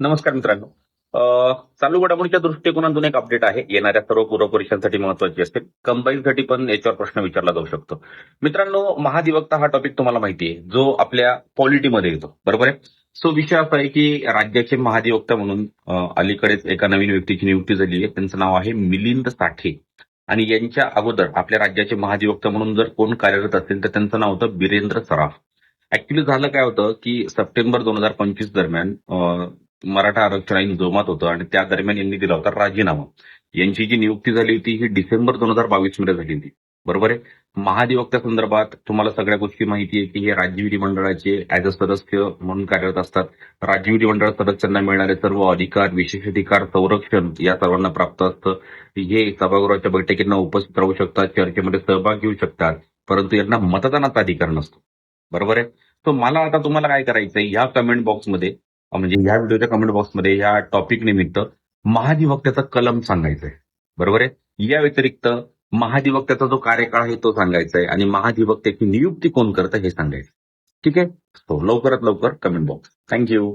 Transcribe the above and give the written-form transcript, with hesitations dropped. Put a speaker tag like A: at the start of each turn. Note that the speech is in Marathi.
A: नमस्कार मित्रांनो. चालू घडामोडीच्या दृष्टिकोनातून एक अपडेट आहे. येणाऱ्या सर्व पूर्व परीक्षांसाठी महत्वाची असते. कंबाईनसाठी पण याच्यावर प्रश्न विचारला जाऊ शकतो. मित्रांनो, महाधिवक्ता हा टॉपिक तुम्हाला माहिती आहे, जो आपल्या पॉलिटीमध्ये येतो. बरोबर आहे. सो विषय असा आहे की राज्याचे महाधिवक्ता म्हणून अलीकडेच एका नवीन व्यक्तीची नियुक्ती झाली आहे. त्यांचं नाव आहे मिलिंद साठे. आणि यांच्या अगोदर आपल्या राज्याचे महाधिवक्ता म्हणून जर कोण कार्यरत असेल तर त्यांचं नाव होतं बिरेंद्र सराफ. ऍक्च्युली झालं काय होतं की सप्टेंबर 2025 दरम्यान मराठा आरक्षण आईन जोमात होतं आणि त्या दरम्यान यांनी दिला होता राजीनामा. यांची जी नियुक्ती झाली होती ही डिसेंबर 2022 मध्ये झाली होती. बरोबर आहे. महाधिवक्त्या संदर्भात तुम्हाला सगळ्या गोष्टी माहिती आहे की हे राज्य विधिमंडळाचे ऍज अ सदस्य म्हणून कार्यरत असतात. राज्य विधिमंडळ सदस्यांना मिळणारे सर्व अधिकार, विशेष अधिकार, संरक्षण या सर्वांना प्राप्त असतं. हे सभागृहाच्या बैठकींना उपस्थित राहू शकतात, चर्चेमध्ये सहभाग घेऊ शकतात, परंतु यांना मतदानाचा अधिकार नसतो. बरोबर आहे. तर मला आता तुम्हाला काय करायचंय, ह्या कमेंट बॉक्समध्ये म्हणजे ह्या व्हिडिओच्या कमेंट बॉक्समध्ये या टॉपिक निमित्त महाधिवक्त्याचा कलम सांगायचंय. बरोबर आहे. या व्यतिरिक्त महाधिवक्त्याचा जो कार्यकाळ आहे तो सांगायचा आहे आणि महाधिवक्त्याची नियुक्ती कोण करतं हे सांगायचं. ठीक आहे. तो लवकरात लवकर कमेंट बॉक्स. थँक्यू.